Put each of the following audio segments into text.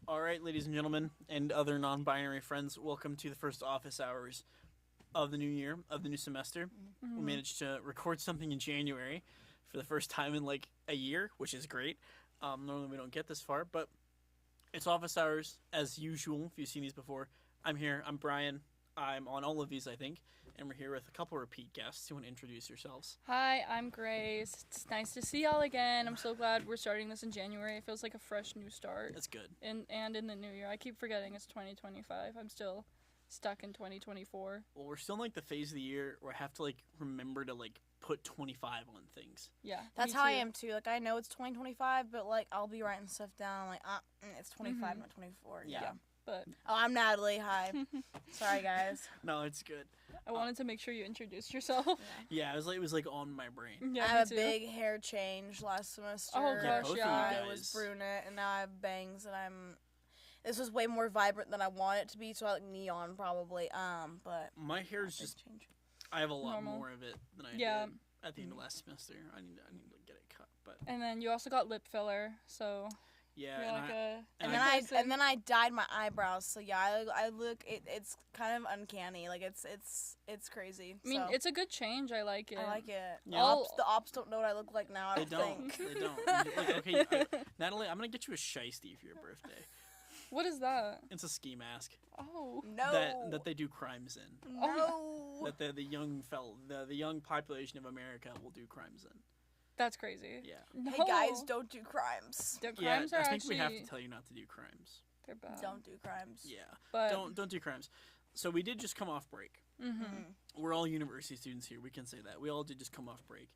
All right, ladies and gentlemen, and other non-binary friends, welcome to the first office hours of the new year, of the new semester. Mm-hmm. We managed to record something in January for the first time in like a year, which is great. Normally we don't get this far, but it's office hours as usual. If you've seen these before, I'm here. I'm Bryan. I'm on all of these, I think, and we're here with a couple repeat guests. You want to introduce yourselves? Hi, I'm Grace. It's nice to see y'all again. I'm so glad we're starting this in January. It feels like a fresh new start. That's good. And in the new year. I keep forgetting it's 2025. I'm still stuck in 2024. Well, we're still in like the phase of the year where I have to like remember to like put 25 on things. Yeah. That's how I am too. Like I know it's 2025, but like I'll be writing stuff down. I'm like, it's 25, not 24. Yeah. But Oh, I'm Natalie. Hi. Sorry, guys. No, it's good. I wanted to make sure you introduced yourself. Yeah, it was like on my brain. Yeah, I me have a too. big hair change last semester. Oh, gosh, both of yeah. you I guys. was brunette, and now I have bangs, and This was way more vibrant than I want it to be, so I like neon probably. But My hair's big just, change. I have a lot Normal. more of it than I Yeah. did at the end of last semester. I need to get it cut, but And then you also got lip filler, so yeah. you're And like I, a... and And then I dyed my eyebrows, so yeah, I look. It's kind of uncanny. Like it's crazy. I mean, so. it's a good change. I like it. I like it. Yeah. The ops don't know what I look like now. I they don't don't. think. They don't. Like, okay, Natalie, I'm gonna get you a shiesty for your birthday. What is that? It's a ski mask Oh. No. that they do crimes in. No. That the young population of America will do crimes in. That's crazy. Yeah. No. Hey guys, don't do crimes. The Yeah, crimes are I think actually... we have to tell you not to do crimes. They're bad. Don't do crimes. Yeah. But Don't do crimes. So we did just come off break. Mm-hmm. We're all university students here. We can say that. We all did just come off break.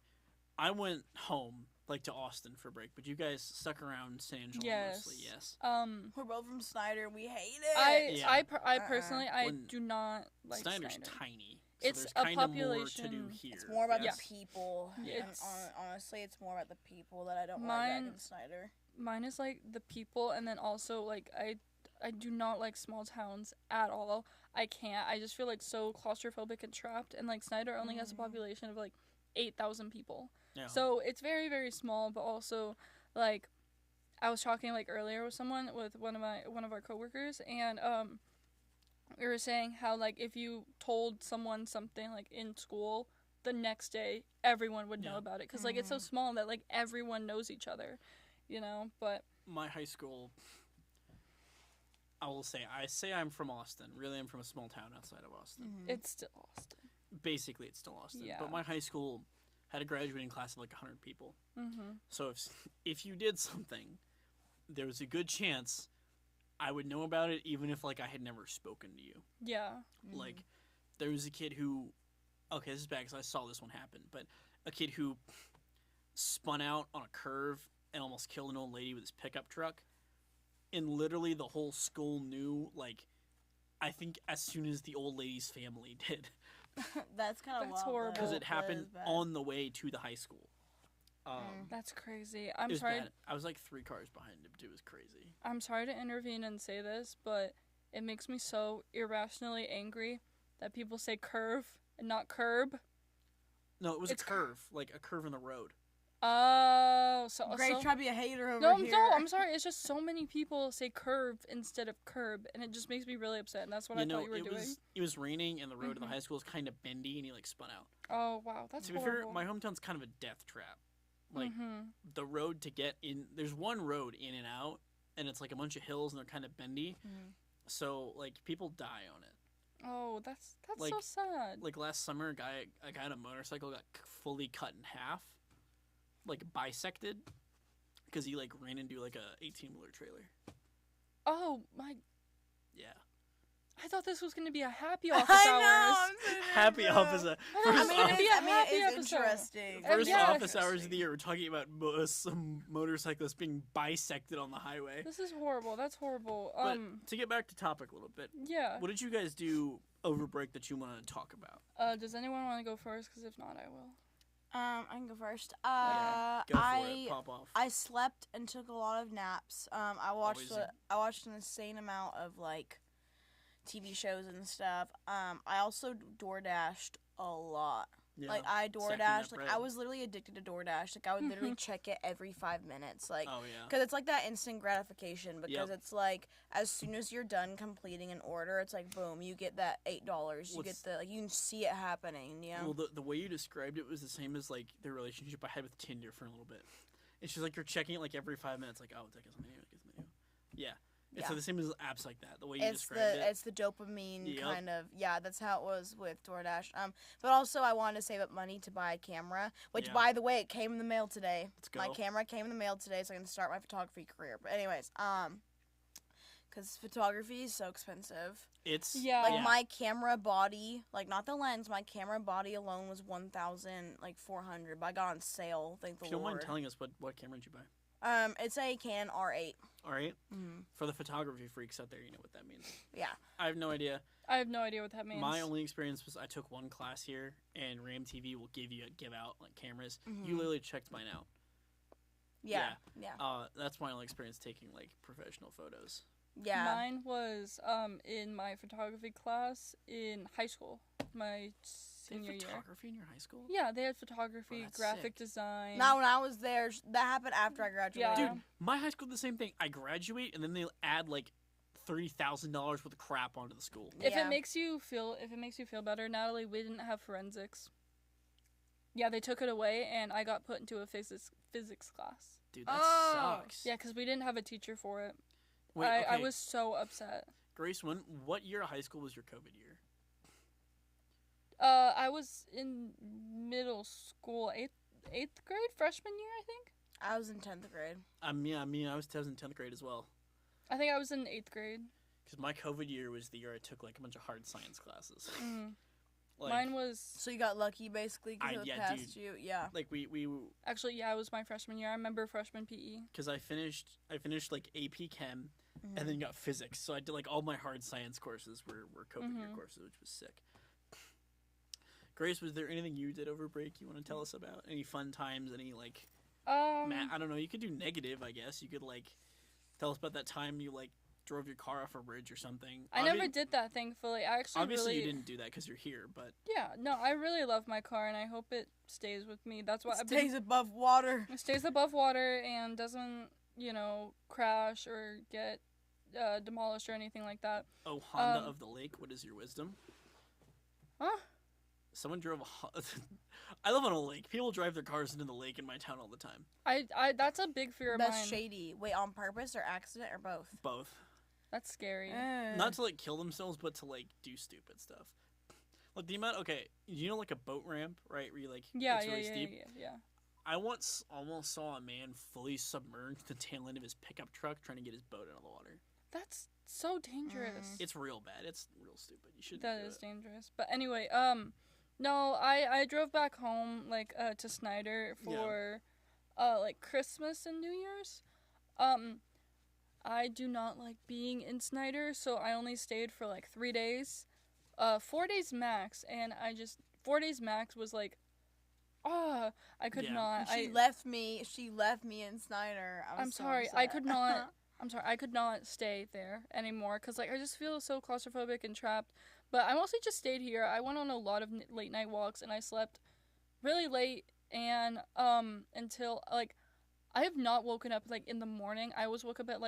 I went home, like to Austin for break, but you guys stuck around San Angelo Yes. mostly, yes. We're both from Snyder. We hate it. I personally, I When do not like Snyder's Snyder. tiny. So It's there's a kind of more to population- do here. It's more about Yeah. the people. Yeah. And honestly, it's more about the people that I don't Mine- like in Snyder. Mine is like the people, and then also like I do not like small towns at all. I can't. I just feel like so claustrophobic and trapped. And like Snyder only has a population of like 8,000 people. Yeah. So it's very, very small, but also like I was talking like earlier with someone, with one of our coworkers, and we were saying how like if you told someone something like in school, the next day everyone would know Yeah. about it, because like it's so small that like everyone knows each other, you know. But My high school, I say I'm from Austin. Really, I'm from a small town outside of Austin. it's still Austin. Basically, it's still Austin. Yeah. But my high school had a graduating class of like 100 people. Mm-hmm. So if you did something, there was a good chance I would know about it, even if like I had never spoken to you. Yeah. Like, there was a kid who, okay, this is bad because I saw this one happen, but a kid who spun out on a curve and almost killed an old lady with his pickup truck, and literally the whole school knew, like, I think as soon as the old lady's family did, That's kind of That's horrible. because it happened on the way to the high school. That's crazy. It I'm was sorry. bad. I was like 3 cars behind him, too. It was crazy. I'm sorry to intervene and say this, but it makes me so irrationally angry that people say curve and not curb. No, it was It's a curve, like a curve in the road. Oh, so Grace so, try to be a hater over no, here. I'm sorry. It's just so many people say curve instead of curb, and it just makes me really upset. And that's what I thought you were doing. It was raining, and the road to the high school was kind of bendy, and he like spun out. Oh wow, that's To be horrible. fair, my hometown's kind of a death trap. Like, the road to get in, there's one road in and out, and it's like a bunch of hills, and they're kind of bendy. So, like, people die on it. Oh, that's Like- so sad. Like, last summer, a guy on a motorcycle got fully cut in half, like, bisected, because he, like, ran into, like, a 18-wheeler trailer. Oh my, Yeah. I thought this was gonna be a happy office I hours. know. Happy office I First, mean, off- it'd be a happy it's episode. interesting. first yeah. office hours of the year, we're talking about some motorcyclists being bisected on the highway. This is horrible. That's horrible. But to get back to topic a little bit, Yeah. what did you guys do over break that you want to talk about? Does anyone want to go first? Because if not, I will. I can go first. Go for it. Pop off. I slept and took a lot of naps. I watched Always. I watched an insane amount of like TV shows and stuff. I also door dashed a lot. Yeah. Like I Stacking that DoorDash. Like bread. I was literally addicted to DoorDash. Like I would literally check it every 5 minutes. Like. Oh yeah. Because it's like that instant gratification. Because Yep. it's like as soon as you're done completing an order, it's like boom, you get that $8. You get the like you can see it happening. You know. Well, the way you described it was the same as like the relationship I had with Tinder for a little bit. It's just like you're checking it like every 5 minutes. Like, oh, it's like a menu. It's a menu. Yeah. It's Yeah. the same as apps like that. The way you It's described it. it's the dopamine Yep. kind of that's how it was with DoorDash. But also I wanted to save up money to buy a camera, which Yeah. by the way it came in the mail today. Let's go. My camera came in the mail today, so I can start my photography career. But anyways, because photography is so expensive. It's Yeah. Like my camera body, like not the lens, my camera body alone was $1,400. But I got on sale. Thank the If you don't Lord. mind telling us what camera did you buy? It's a Canon R8. All right. Mm-hmm. For the photography freaks out there, you know what that means. Yeah. I have no idea. I have no idea what that means. My only experience was I took one class here, and Ram TV will give out like cameras. Mhm. You literally checked mine out. Yeah. That's my only experience taking like professional photos. Yeah. Mine was in my photography class in high school, my They had senior year. photography in your high school? Yeah, they had photography, that's graphic sick. design. Not when I was there. That happened after I graduated. Yeah. Dude, my high school did the same thing. I graduate, and then they add like $30,000 worth of crap onto the school. If Yeah. it makes you feel better, Natalie, we didn't have forensics. Yeah, they took it away, and I got put into a physics class. Dude, that Oh. sucks. Yeah, because we didn't have a teacher for it. Wait, I okay. was so upset. Grace, what year of high school was your COVID year? I was in middle school, eighth grade, freshman year, I think. I was in 10th grade. I was 10th grade as well. I think I was in 8th grade. Because my COVID year was the year I took like a bunch of hard science classes. Mm. Like, Mine was So you got lucky basically because it was yeah, past dude. you. Yeah. like we actually, yeah, it was my freshman year. I remember freshman PE. because I finished like AP Chem Mhm. and then got physics. So I did like all my hard science courses were COVID year Mhm. courses, which was sick. Grace, was there anything you did over break you want to tell us about? Any fun times? Any like I don't know. You could do negative, I guess. You could like tell us about that time you like drove your car off a bridge or something. I never did that, thankfully. I actually Obviously, really, you didn't do that because you're here, but yeah, no, I really love my car, and I hope it stays with me. That's why It stays above water. it stays above water and doesn't, crash or get demolished or anything like that. oh, Honda Um, of the Lake, what is your wisdom? Huh? Someone drove a. I live on a lake. People drive their cars into the lake in my town all the time. I that's a big fear of That's mine. shady. Wait, on purpose or accident or both? Both. That's scary. Not to like kill themselves, but to like do stupid stuff. Like the amount. Okay, you know, like a boat ramp, right? Where you like Yeah, it's yeah, really yeah, steep. yeah. I once almost saw a man fully submerge the tail end of his pickup truck trying to get his boat out of the water. That's so dangerous. It's real bad. It's real stupid. You shouldn't. That do is it. dangerous. But anyway, no, I drove back home to Snyder for like Christmas and New Year's. I do not like being in Snyder, so I only stayed for like 3 days. 4 days max, and 4 days max was like I could Yeah. not. She left me in Snyder. I'm sorry. I could not. I'm sorry. I could not stay there anymore because I just feel so claustrophobic and trapped. But I mostly just stayed here. I went on a lot of late night walks and I slept really late and until I have not woken up in the morning. I was woke up at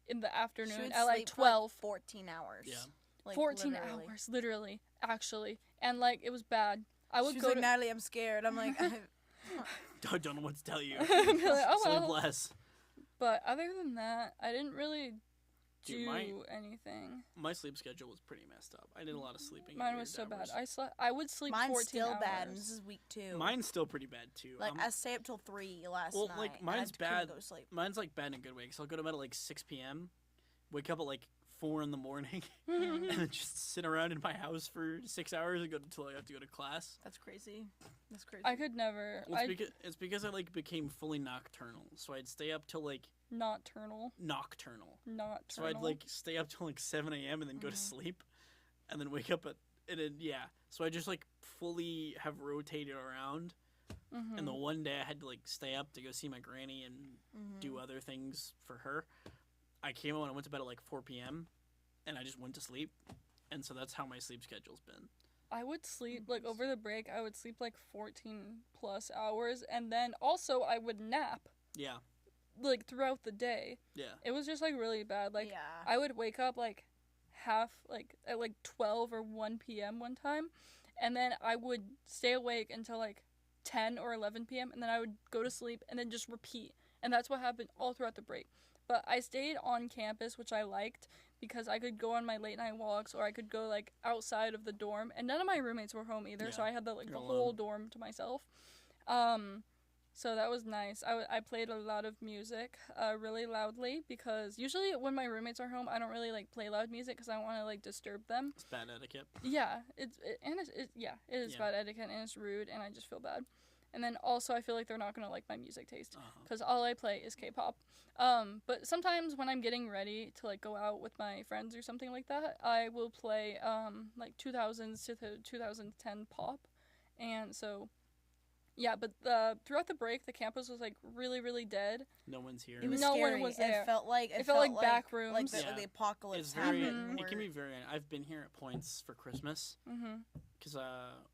in the afternoon at 12. 14 hours. Yeah. 14 literally. hours, literally, actually, and it was bad. I would She's go like, to. Natalie, I'm scared. I'm like, I don't know what to tell you. Be like, oh Sleep well. less. But other than that, I didn't really Dude, do my- anything. My sleep schedule was pretty messed up. I did a lot of sleeping. at Mine weird was so bad. hours. I would sleep mine's 14 still hours. bad, and this is week 2. Mine's still pretty bad too. I stay up till 3 last well, night. like and I mine's couldn't bad. Go to sleep. Mine's bad in a good way. Cause I'll go to bed at 6 p.m. Wake up at 4 in the morning, Mm-hmm. and then just sit around in my house for 6 hours and go until I have to go to class. That's crazy. That's crazy. I could never. Well, it's because I became fully nocturnal. So I'd stay up till Nocturnal. nocturnal. Nocturnal. So I'd stay up till 7 a.m. and then go to sleep, and then wake up and then So I just fully have rotated around. Mm-hmm. And the one day I had to stay up to go see my granny and do other things for her. I came home and I went to bed at 4 p.m. and I just went to sleep, and so that's how my sleep schedule's been. I would sleep, like, over the break, I would sleep, like, 14 plus hours, and then also I would nap, Yeah. like, throughout the day. Yeah. It was just, like, really bad. Like, yeah. I would wake up, like, at, like, 12 or 1 p.m. one time, and then I would stay awake until, like, 10 or 11 p.m., and then I would go to sleep, and then just repeat. And that's what happened all throughout the break. But I stayed on campus, which I liked, because I could go on my late night walks, or I could go, like, outside of the dorm. And none of my roommates were home either, so Yeah, I had, the you're whole alone. dorm to myself. So that was nice. I played a lot of music really loudly, because usually when my roommates are home, I don't really, like, play loud music because I don't want to, like, disturb them. It's bad etiquette. Yeah, it is Yeah. bad etiquette, and it's rude, and I just feel bad. And then also I feel like they're not going to like my music taste, Uh-huh. because all I play is K-pop. But sometimes when I'm getting ready to, like, go out with my friends or something like that, I will play like 2000s to the 2010 pop. And so yeah, but throughout the break, the campus was, like, really, really dead. No one's here. It was No one scary. was there. It felt like back rooms. like Yeah. the apocalypse It's very. happened. It can be very. I've been here at points for Christmas Mm-hmm. because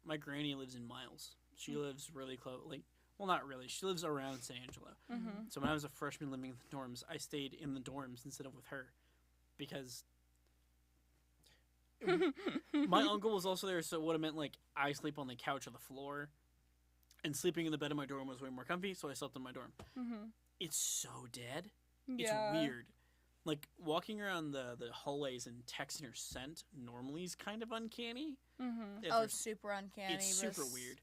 my granny lives in Miles. She lives really close. Like, well, not really. She lives around San Angelo. Mm-hmm. So when I was a freshman living in the dorms, I stayed in the dorms instead of with her, because my uncle was also there. So it would have meant, like, I sleep on the couch or the floor, and sleeping in the bed in my dorm was way more comfy. So I slept in my dorm. Mm-hmm. It's so dead. Yeah. It's weird. Like, walking around the hallways and texting or scent normally is kind of uncanny. Mm-hmm. If Oh, there's- it's super uncanny. it's but super weird.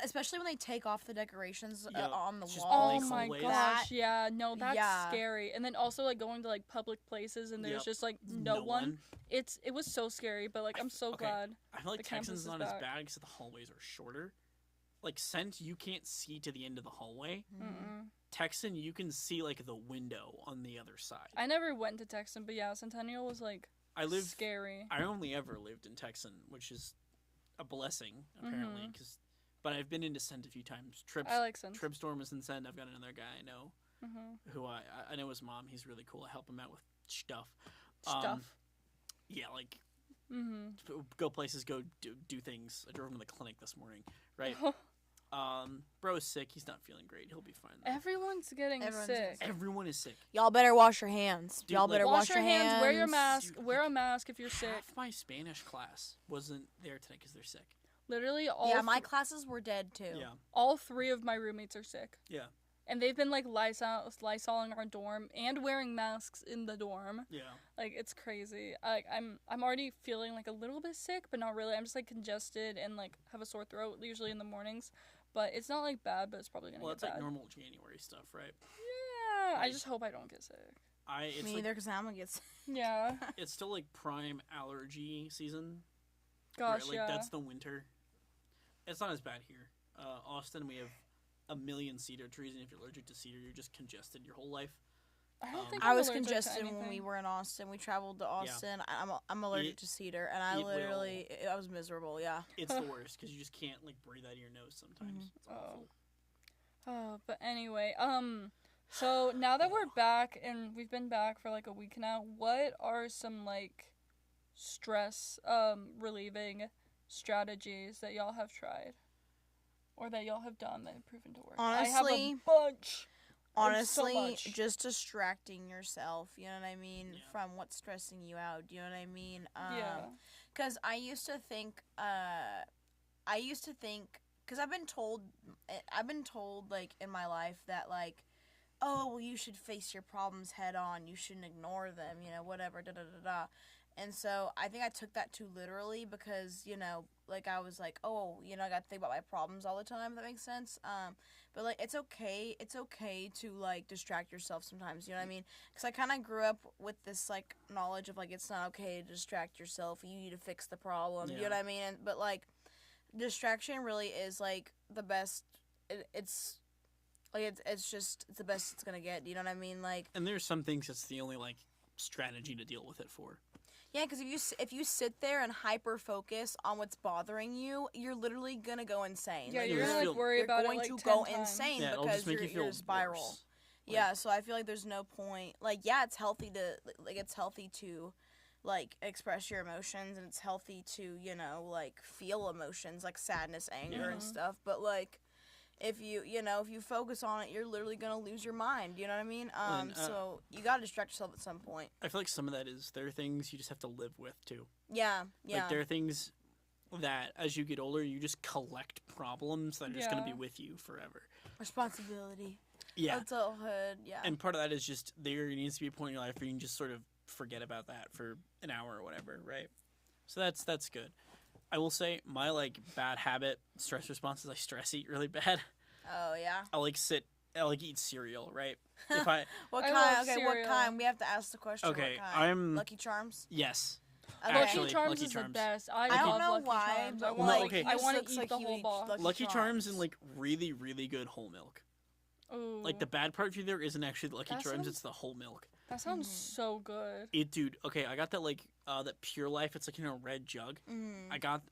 Especially when they take off the decorations Yeah, on the it's just walls. Oh blank my hallways. gosh, yeah, no, that's Yeah. scary. And then also, like, going to, like, public places and there's Yep. just, like, no one. It was so scary, but, like, I'm so Okay. glad. I feel like The campus Texans is not as back. bad because the hallways are shorter. Like, scent, you can't see to the end of the hallway. Mm-mm. Texan, you can see, like, the window on the other side. I never went to Texan, but yeah, Centennial was, like, scary. I only ever lived in Texan, which is a blessing, apparently. But I've been into Scent a few times. I like Centennial. Tripstorm is in Scent. I've got another guy I know Mm-hmm. who I know his mom. He's really cool. I help him out with stuff. Stuff. Yeah, like, Mm-hmm. go places, go do things. I drove him to the clinic this morning, right? Bro is sick. He's not feeling great. He'll be fine, though. Everyone's getting Everyone's sick. Everyone is sick. Y'all better wash your hands. Dude, Y'all like, better Wash your hands. Wear your mask. Dude, Wear a mask if you're sick. Half my Spanish class wasn't there today because they're sick. Literally, all Yeah, my classes were dead too. Yeah, all 3 of my roommates are sick. yeah, And they've been, like, Lysoling our dorm and wearing masks in the dorm. yeah. Like, it's crazy. I'm already feeling, like, a little bit sick, but not really. I'm just, like, congested and, like, have a sore throat usually in the mornings. But it's not, like, bad, but it's probably gonna Well, get it's like bad. normal January stuff, right? Yeah, I Like- just hope I don't get sick. It's Me like, either, because I'm gonna get sick. Yeah. it's still like prime allergy season. Gosh, right? Like, yeah. that's the winter. It's not as bad here. Austin, we have a million cedar trees, and if you're allergic to cedar, you're just congested your whole life. I don't think I I'm was allergic to congested when we anything. were in Austin. We traveled to Austin. I'm allergic It- to cedar, and I it literally, I was miserable. Yeah. It's the worst because you just can't, like, breathe out of your nose sometimes. It's awful. Oh, but anyway, so now that we're back and we've been back for like a week now, what are some like stress relieving strategies that y'all have tried or that y'all have done that have proven to work? I have a Honestly- bunch. Honestly, much. just distracting yourself, you know what I mean, Yeah. from what's stressing you out, you know what I mean? Yeah. Because I used to think, because I've been told, like, in my life that, like, oh, well, you should face your problems head on, you shouldn't ignore them, you know, whatever, da-da-da-da. And so I think I took that too literally because, you know, like, I was like, oh, you know, I got to think about my problems all the time, if that makes sense. But, like, it's okay to, like, distract yourself sometimes, you know what I mean? Because I kind of grew up with this, like, knowledge of, like, it's not okay to distract yourself, you need to fix the problem, you know Yeah. what I mean? But, like, distraction really is, like, the best, it's the best it's gonna get, you know what I mean? Like, And there's some things that's the only, like, strategy to deal with it for. yeah, because if you sit there and hyper focus on what's bothering you, you're literally gonna go insane. Yeah, Like, you're just gonna feel- like worry you're about going it like to 10 go times. insane Yeah, it'll because just make you feel you're spiral. worse. Yeah, so I feel like there's no point. Like, yeah, it's healthy to like express your emotions, and it's healthy to, you know, like feel emotions like sadness, anger, and stuff. But like, if you focus on it, you're literally gonna lose your mind. You know what I mean? So you gotta distract yourself at some point. I feel like some of that is there are things you just have to live with too. Yeah. Like there are things that as you get older, you just collect problems that are just gonna be with you forever. Responsibility. Yeah. Adulthood. Yeah. And part of that is just there needs to be a point in your life where you can just sort of forget about that for an hour or whatever, right? So that's good. I will say my like bad habit stress response is I stress eat really bad. Oh yeah. I like eat cereal, right? If I What I kind? love Okay, cereal. what kind? We have to ask the question. Okay, what kind? I'm Lucky Charms. yes. Okay. Actually, Lucky Charms Lucky is Charms. the best. I I don't love know Lucky why, Charms. but Well, like, okay. he I want looks to eat like the he whole eats box. Lucky Charms and like really really good whole milk. Ooh, Like the bad part for you there isn't actually the Lucky That Charms, sounds- it's the whole milk. that sounds so good. Dude, okay, I got that like that Pure Life. It's like in a red jug. Mm. I got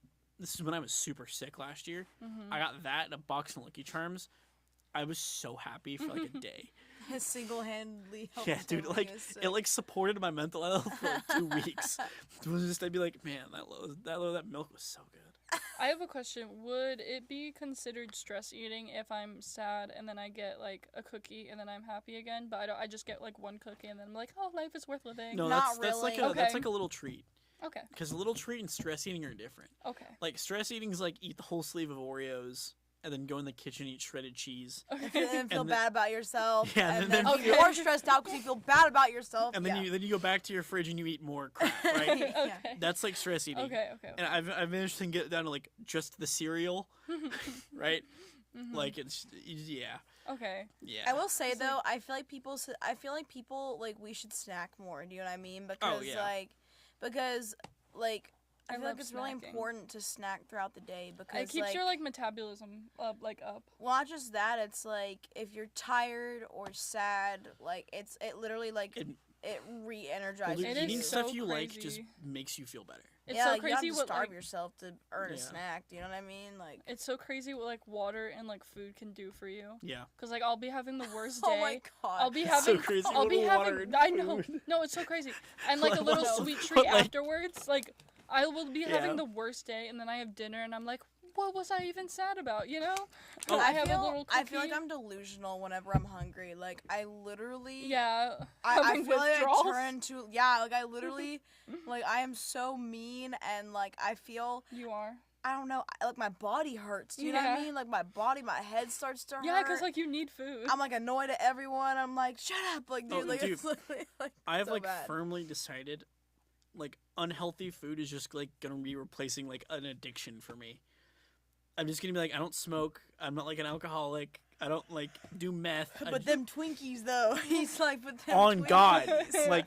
this is when I was super sick last year. I got that and a box of Lucky Charms. I was so happy for like a day. Single-handedly helped Yeah, dude, someone like who is sick. it like supported my mental health for like 2 weeks. It was just I'd be like, man, that milk was so good. I have a question. Would it be considered stress eating if I'm sad and then I get like a cookie and then I'm happy again, but I just get like one cookie and then I'm like, oh, life is worth living. No, Not that's like really. that's Okay. like a little treat. Okay. Because a little treat and stress eating are different. Okay. Like stress eating is like eat the whole sleeve of Oreos and then go in the kitchen and eat shredded cheese. And Okay. then feel And then- bad about yourself. Yeah, and and then then- you're stressed out because you feel bad about yourself. And then yeah. you go back to your fridge and you eat more crap, right? Yeah. Okay. That's like stress eating. Okay. And I've managed to get down to like just the cereal, right? Like it's yeah. Okay. Yeah. I will say though, I feel like people like we should snack more. Do you know what I mean? Because yeah. because I I feel like love it's really snacking. important to snack throughout the day because It keeps your like metabolism up. well, not just that, it's like if you're tired or sad, like it literally like It- it Well, re-energizes dude, It you. eating is stuff so you like just crazy. makes you feel better. It's yeah, so like, you don't crazy have to what starve like yourself to earn a Yeah. snack. Do you know what I mean? Like it's so crazy what like water and like food can do for you. Yeah. Cause like I'll be having the worst day. oh my god, I'll be It's so having. crazy I'll be what water having. and I know. food. No, it's so crazy. And like a little Well, sweet but, treat like- afterwards. Like I will be Yeah. having the worst day, and then I have dinner, and I'm like, what was I even sad about? You know? Oh, I have a little cookie. I feel like I'm delusional whenever I'm hungry. Like I literally Yeah. I having feel like I withdrawals. turn to like I literally like I am so mean and like I feel You are. I don't know like my body hurts. Do you know what I Yeah. mean? Like my head starts to hurt. Yeah, cause like you need food. I'm like annoyed at everyone. I'm like shut up, like dude. Oh, like dude. it's literally like I have so like bad. firmly decided like unhealthy food is just like gonna be replacing like an addiction for me. I'm just gonna be like I don't smoke. I'm not like an alcoholic. I don't like do meth. I But just- them Twinkies though, he's like, but them on God, Twinkies. like,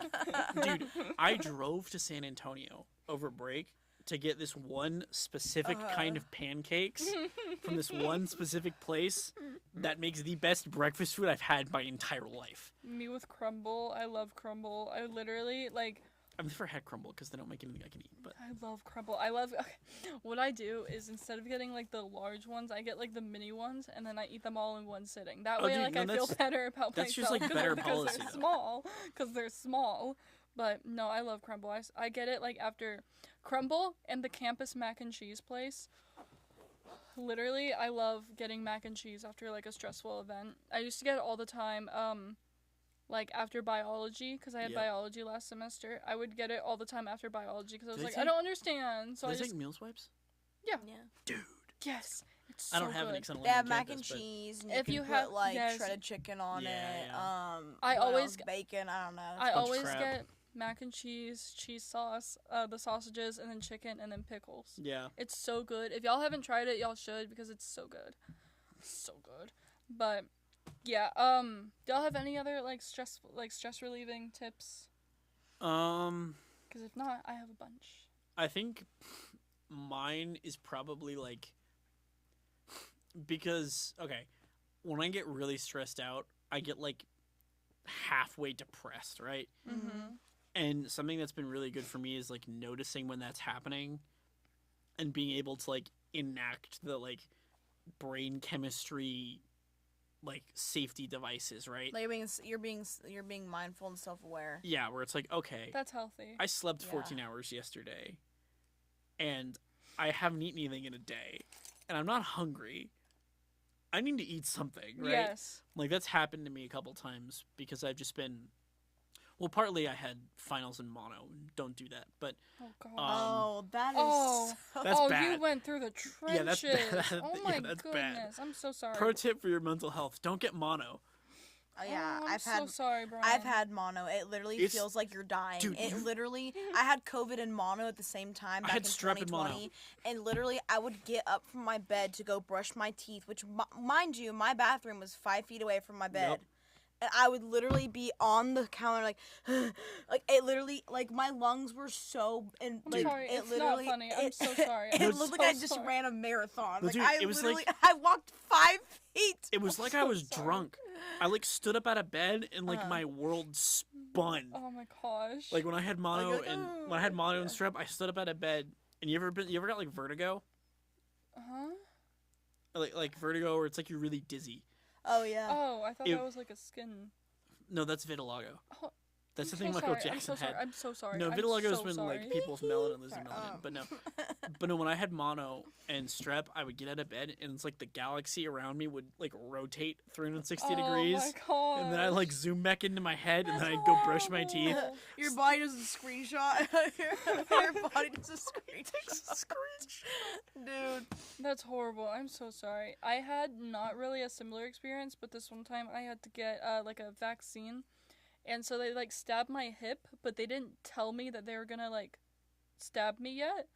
dude, I drove to San Antonio over break to get this one specific kind of pancakes from this one specific place that makes the best breakfast food I've had my entire life. Me with crumble. I love crumble. I literally like. I've never had crumble because they don't make anything I can eat. But I love crumble. I love. What I do is instead of getting like the large ones, I get like the mini ones, and then I eat them all in one sitting. That Oh, way, dude, like no, I feel that's- better about that's just, myself. like, better because policy, they're though. small. Because they're small. But no, I love crumble. I get it like after crumble and the campus mac and cheese place. Literally, I love getting mac and cheese after like a stressful event. I used to get it all the time. Like after biology, because I had Yep. biology last semester, I would get it all the time after biology because I was Do they like, I take- don't understand. So do I they just take meal swipes? yeah. Dude, yes, it's I don't so have good. any because I don't They live have on mac campus, and but- cheese, and If you you can have- put like yes. shredded chicken on Yeah, it. yeah. I what always else? g- bacon. I don't know. I bunch of always crap. get mac and cheese, cheese sauce, the sausages, and then chicken, and then pickles. Yeah. It's so good. If y'all haven't tried it, y'all should because it's so good. So good. But yeah, do y'all have any other like stress relieving tips? Because if not, I have a bunch. I think mine is probably like because okay, when I get really stressed out, I get like halfway depressed, right? Mm-hmm. And something that's been really good for me is like noticing when that's happening and being able to like enact the like brain chemistry like safety devices, right? Like you're being mindful and self-aware. Yeah, where it's like, okay, That's healthy. I slept Yeah. 14 hours yesterday, and I haven't eaten anything in a day, and I'm not hungry. I need to eat something, right? Yes. Like, that's happened to me a couple times because I've just been... Well, partly I had finals in mono. Don't do that. But Oh god. Oh, that is Oh. so... That's oh, bad. you went through the trenches. Yeah, that's bad. Oh my Yeah, that's goodness. bad. I'm so sorry. pro tip for your mental health, don't get mono. Oh, yeah, I'm so sorry, Bryan. I've had mono. It literally feels like you're dying. Dude, It literally, I had COVID and mono at the same time I back had in strep and mono. 2020, and literally I would get up from my bed to go brush my teeth, which, mind you, my bathroom was 5 feet away from my bed. Yep. And I would literally be on the counter like, like it literally, like my lungs were so, and I'm like, sorry, it it's literally, not funny. I'm so sorry. It I'm looked so like I just sorry. ran a marathon. No, Like dude, I it was literally, like- I walked 5 feet. It was I'm like so I was sorry. drunk. I like stood up out of bed and like Uh-huh. my world spun. Oh my gosh. Like when I had mono Like, and when I had mono and yeah. strep, I stood up out of bed. And you ever got like vertigo? Huh? Like vertigo, where it's like you're really dizzy. Oh yeah. Oh, I thought It- that was like a skin. No, that's vitiligo. Oh, That's the I'm thing so Michael sorry. Jackson I'm so had. sorry. I'm so sorry. No, I'm vitiligo is so when sorry. like people's melanin loses Sorry. melanin. But no, when I had mono and strep, I would get out of bed and it's like the galaxy around me would like rotate 360 degrees, Oh my gosh. and then I like zoom back into my head, and then I'd go brush my teeth. horrible. Your body does a screenshot. Your body does a screenshot. Dude. That's horrible. I'm so sorry. I had not really a similar experience, but this one time I had to get like a vaccine. And so they like stabbed my hip, but they didn't tell me that they were gonna like stab me yet.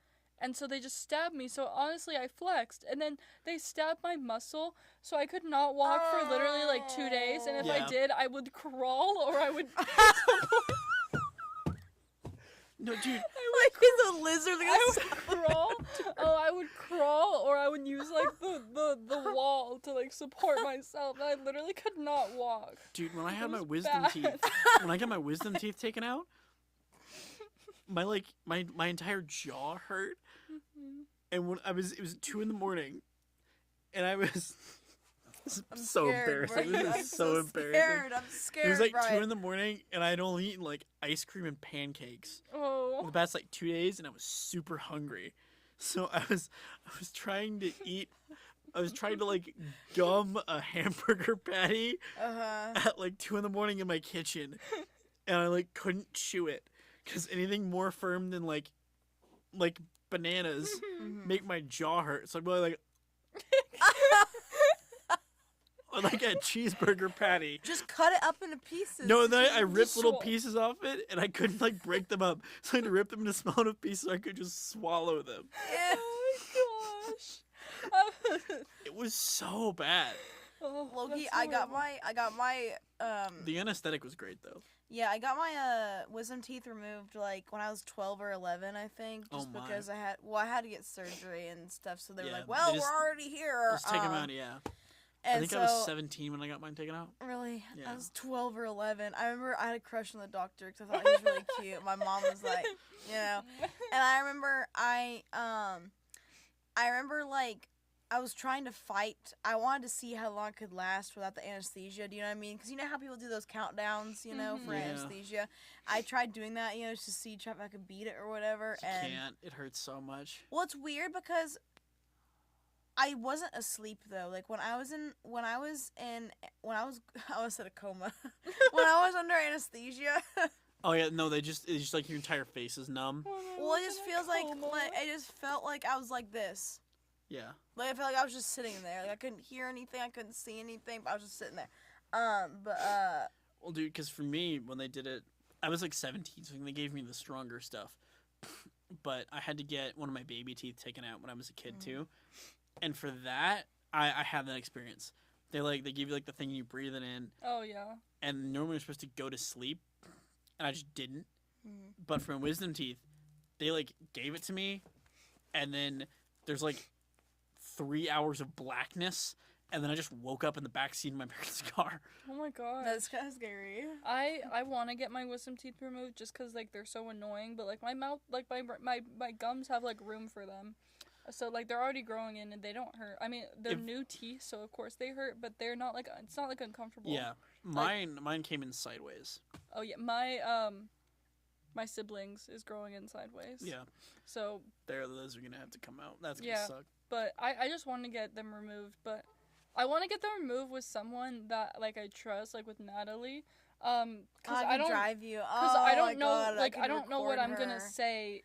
And so they just stabbed me. So honestly, I flexed, and then they stabbed my muscle, so I could not walk for literally like 2 days. And if Yeah. I did, I would crawl or I would. No, dude, Like he's a lizard. Like I would crawl. Oh, I would crawl, or I would use like the wall to like support myself. And I literally could not walk. dude, when I It had my was wisdom bad. teeth, when I got my wisdom teeth taken out, my entire jaw hurt. And when it was 2 a.m, and I was so embarrassing. This is so embarrassing. Scared. I'm scared. It was like Bryan. 2 a.m, and I'd only eaten like ice cream and pancakes for Oh. the past like 2 days, and I was super hungry. So I was trying to eat. I was trying to like gum a hamburger patty at like 2 a.m. in my kitchen, and I like couldn't chew it because anything more firm than like bananas make my jaw hurt. So I'm really like. Or like a cheeseburger patty. Just cut it up into pieces. No, then I ripped Just little swallow. pieces off it, and I couldn't like break them up. So I had to rip them into small enough pieces so I could just swallow them. Yeah. Oh my gosh. It was so bad. Oh, Loki, that's I got horrible. my The anesthetic was great though. yeah, I got my wisdom teeth removed like when I was 12 or 11, I think, just Oh, my. because I had to get surgery and stuff. So they were Yeah, like, "Well, they just- we're already here." Let's take them out, yeah. And I think so, I was 17 when I got mine taken out. Really, Yeah. I was 12 or 11. I remember I had a crush on the doctor because I thought he was really cute. My mom was like, you know, and I remember I remember like I was trying to fight. I wanted to see how long it could last without the anesthesia. Do you know what I mean? Because you know how people do those countdowns, you know, for Yeah. anesthesia. I tried doing that, you know, just to see if I could beat it or whatever. You And can't. It hurts so much. well, it's weird because I wasn't asleep though. Like I was in I was in a coma. When I was under anesthesia. Oh yeah, no, it's just like your entire face is numb. Well, it just feels like it just felt like I was like this. Yeah. Like I felt like I was just sitting there. Like I couldn't hear anything, I couldn't see anything, but I was just sitting there. Well, dude, because for me, when they did it, I was like 17, so they gave me the stronger stuff. But I had to get one of my baby teeth taken out when I was a kid too, and for that, I had that experience. They give you like the thing you breathe it in, Oh yeah. and normally you're supposed to go to sleep, and I just didn't. Mhm. But for my wisdom teeth, they like gave it to me, and then there's like 3 hours of blackness, and then I just woke up in the backseat of my parents' car. Oh my god. That's kind of scary. I want to get my wisdom teeth removed just because like they're so annoying, but like my mouth, like my gums have like room for them, So like they're already growing in and they don't hurt. I mean, they're If- new teeth, so of course they hurt, but they're not like it's not like uncomfortable. Yeah, mine came in sideways. Oh yeah, my siblings is growing in sideways. Yeah, So, those are gonna have to come out. That's gonna Yeah. suck. but I just want to get them removed, but I want to get them removed with someone that like I trust, like with Natalie. Cause I don't drive you. Because Oh I my don't know, God, like, could I don't know what record I'm gonna her. say.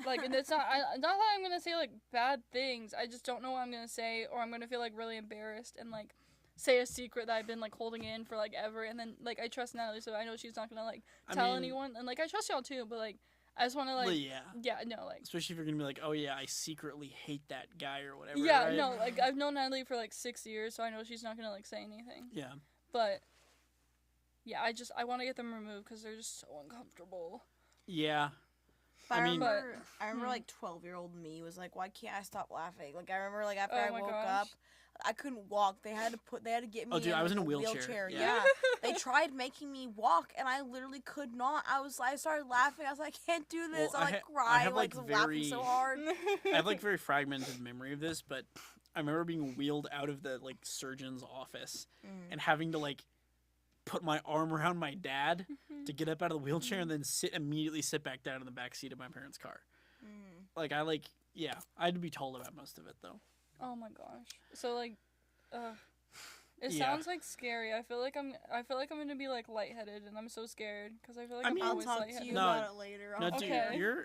Like, and it's not that I'm gonna say, like, bad things. I just don't know what I'm gonna say, or I'm gonna feel, like, really embarrassed and, like, say a secret that I've been, like, holding in for, like, ever. And then, like, I trust Natalie, so I know she's not gonna, like, tell anyone. And, like, I trust y'all, too, but, like, I just wanna, like, Well, yeah. yeah, no, like, Especially if you're gonna be like, oh yeah, I secretly hate that guy or whatever. yeah, right? no, like, I've known Natalie for, like, 6 years, so I know she's not gonna, like, say anything. Yeah. But, yeah, I wanna get them removed because they're just so uncomfortable. Yeah. But I mean- I remember Hmm. like 12-year-old me was like, why can't I stop laughing? Like I remember like after Oh I my woke gosh. up, I couldn't walk. They had to get me. Oh, dude, I was in a like, wheelchair. Yeah. Yeah. They tried making me walk, and I literally could not. I started laughing. I was like, I can't do this. Well, I I like ha- cry. I have, like like, laughing so very- hard. I have like very fragmented memory of this, but I remember being wheeled out of the like surgeon's office and having to like put my arm around my dad to get up out of the wheelchair and then immediately sit back down in the back seat of my parents' car. Like I had to be told about most of it though. Oh my gosh. So like, it Yeah. sounds like scary. I feel like I'm gonna be like lightheaded, and I'm so scared because I feel like I I'm mean- I'll always talk to lightheaded. you No, about it later. No, on. dude, Okay.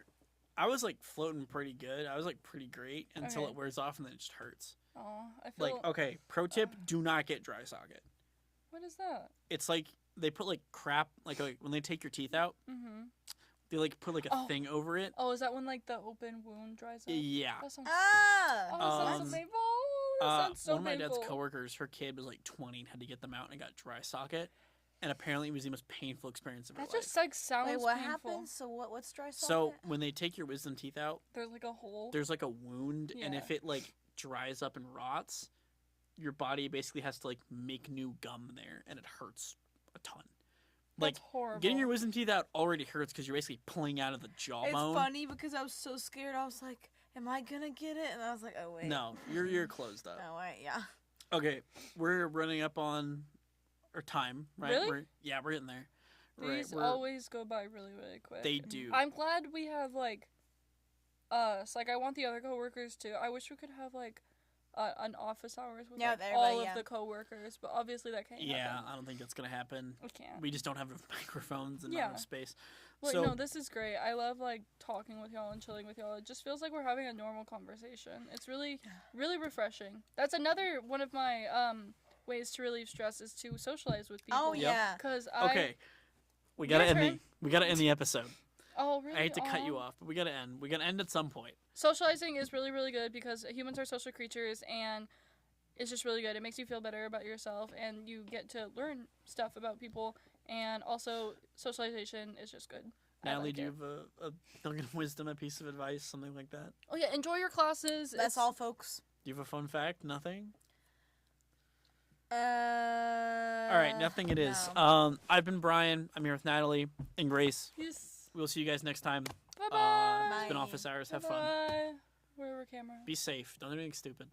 I was like floating pretty good. I was like pretty great until Okay. it wears off and then it just hurts. Oh, I feel Like okay, pro tip: do not get dry socket. what is that? It's like they put like crap like when they take your teeth out, Mhm. they like put like a Oh. thing over it. Oh, is that when like the open wound dries up? Yeah. That sounds. Ah. Oh, that sounds Um, so painful. That sounds so one of my painful. dad's coworkers, her kid was like 20 and had to get them out and it got dry socket, and apparently it was the most painful experience of her That life. just like sounds Wait, what painful. happened? So what's dry socket? So when they take your wisdom teeth out, There's like a hole. there's like a wound, and Yeah. if it like dries up and rots, your body basically has to like make new gum there, and it hurts a ton. Like That's horrible. getting your wisdom teeth out already hurts because you're basically pulling out of the It's jawbone. funny because I was so scared. I was like, am I gonna get it? And I was like, oh wait. No, you're closed up. No wait. Yeah. Okay, we're running up on our time, right? Really? We're getting there. These we're- always go by really, really quick. They do. I'm glad we have like us. Like I want the other coworkers too. I wish we could have like an office hours with Yeah, like, everybody, all of yeah. the coworkers, but obviously that can't Yeah, happen. I don't think that's gonna happen. We can't. We just don't have enough microphones and not Yeah. enough space. Wait, so no, this is great. I love like talking with y'all and chilling with y'all. It just feels like we're having a normal conversation. It's really, really refreshing. That's another one of my ways to relieve stress is to socialize with people. Oh Yep. yeah. Cause okay, we gotta Your end turn. we gotta end the episode. Oh really? I hate to cut Aw. you off, but we gotta end. We gotta end at some point. Socializing is really, really good because humans are social creatures and it's just really good. It makes you feel better about yourself and you get to learn stuff about people and also socialization is just good. I Natalie, like do you it. have a nugget of wisdom, a piece of advice, something like that? Oh yeah, enjoy your classes. That's all, folks. Do you have a fun fact? Nothing. All All right, nothing. It is. no. I've been Brian. I'm here with Natalie and Grace. Yes. We'll see you guys next time. Bye bye. It's been Bye. office hours. Have fun. Bye. Wherever camera. Be safe. Don't do anything stupid.